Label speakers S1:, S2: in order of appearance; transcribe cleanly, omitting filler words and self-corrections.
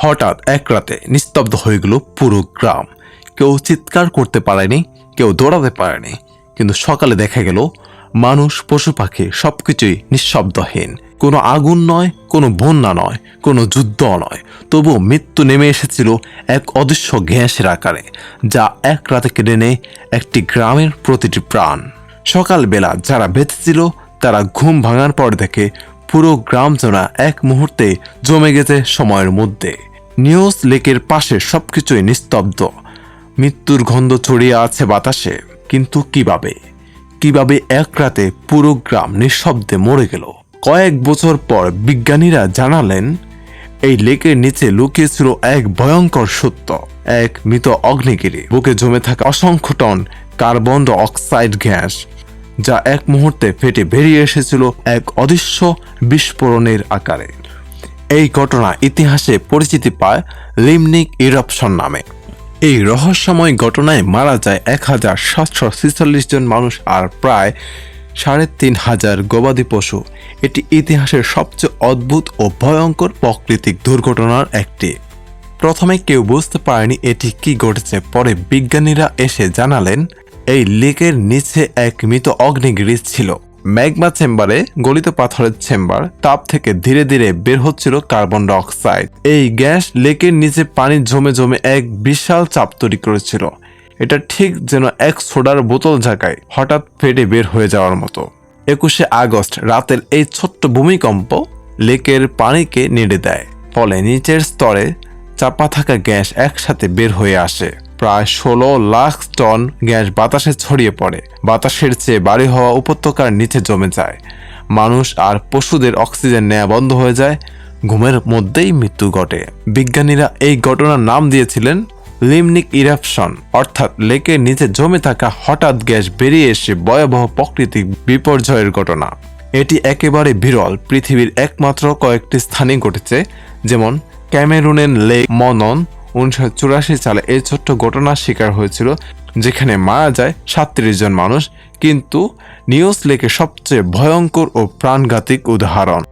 S1: হঠাৎ এক রাতে নিস্তব্ধ হয়ে গেল পুরো গ্রাম। কেউ চিৎকার করতে পারেনি, কেউ দৌড়াতে পারেনি, কিন্তু সকালে দেখা গেল মানুষ পশু পাখি সবকিছুই নিঃশব্দহীন। কোনো আগুন নয়, কোনো বন্যা নয়, কোনো যুদ্ধ নয়, তবুও মৃত্যু নেমে এসেছিল এক অদৃশ্য গ্যাসের আকারে, যা এক রাতে কেড়ে নেয় একটি গ্রামের প্রতিটি প্রাণ। সকালবেলা যারা বেঁচেছিল তারা ঘুম ভাঙার পর দেখে পুরো গ্রাম যেন এক মুহূর্তে জমে গেছে সময়ের মধ্যে। নিউজ লেকের পাশে সবকিছুই নিস্তব্ধ, মৃত্যুর গন্ধ ছড়িয়ে আছে বাতাসে। কিন্তু কিভাবে এক রাতে পুরো গ্রাম নিঃশব্দে মরে গেল? কয়েক বছর পর বিজ্ঞানীরা জানালেন এই লেকের নিচে লুকিয়েছিল এক ভয়ঙ্কর সত্য, এক মৃত অগ্নিগিরি, বুকে জমে থাকা অসংখ্য ton carbon die oxide gas, যা এক মুহূর্তে ফেটে বেরিয়ে এসেছিল এক অদৃশ্য বিস্ফোরণের আকারে। এই ঘটনা ইতিহাসে পরিচিতি পায় লিমনিক ইরাপশন নামে। এই রহস্যময় ঘটনায় মারা যায় 1746 জন মানুষ আর প্রায় 3500 গবাদি পশু। এটি ইতিহাসের সবচেয়ে অদ্ভুত ও ভয়ঙ্কর প্রাকৃতিক দুর্ঘটনার একটি। প্রথমে কেউ বুঝতে পারেনি এটি কি ঘটেছে, পরে বিজ্ঞানীরা এসে জানালেন এই লেকের নিচে এক মৃত অগ্নিগিরি ছিল। ম্যাগমা চেম্বারে, গলিত পাথরের চেম্বার, তাপ থেকে ধীরে ধীরে বের হচ্ছিল কার্বন ডাই অক্সাইড। এই গ্যাস লেকের নিচে পানি জমে জমে এক বিশাল চাপ তৈরি করেছিল। এটা ঠিক যেন এক সোডার বোতল জায়গায় হঠাৎ ফেটে বের হয়ে যাওয়ার মতো। 21শে আগস্ট রাতের এই ছোট্ট ভূমিকম্প লেকের পানিকে নেড়ে দেয়, ফলে নিচের স্তরে চাপা থাকা গ্যাস একসাথে বের হয়ে আসে। প্রায় 16 লাখ টন গ্যাস বাতাসে ছড়িয়ে পড়ে। বাতাসের চেয়ে ভারী হওয়া উপত্যকার নিচে জমে যায়। মানুষ আর পশুদের অক্সিজেন নেওয়া বন্ধ হয়ে যায়। ঘুমের মধ্যেই মৃত্যু ঘটে। বিজ্ঞানীরা এই ঘটনার নাম দিয়েছিলেন লিমনিক ইরাপশন, অর্থাৎ লেকের নিচে জমে থাকা হঠাৎ গ্যাস বেরিয়ে এসে ভয়াবহ প্রাকৃতিক বিপর্যয়ের ঘটনা। এটি একেবারে বিরল, পৃথিবীর একমাত্র কয়েকটি স্থানে ঘটেছে, যেমন ক্যামেরুনের লেক মনন। 1984 সালে এই ছোট্ট ঘটনার শিকার হয়েছিল, যেখানে মারা যায় 37 জন মানুষ। কিন্তু নিউজ লেকের সবচেয়ে ভয়ঙ্কর ও প্রাণঘাতী উদাহরণ।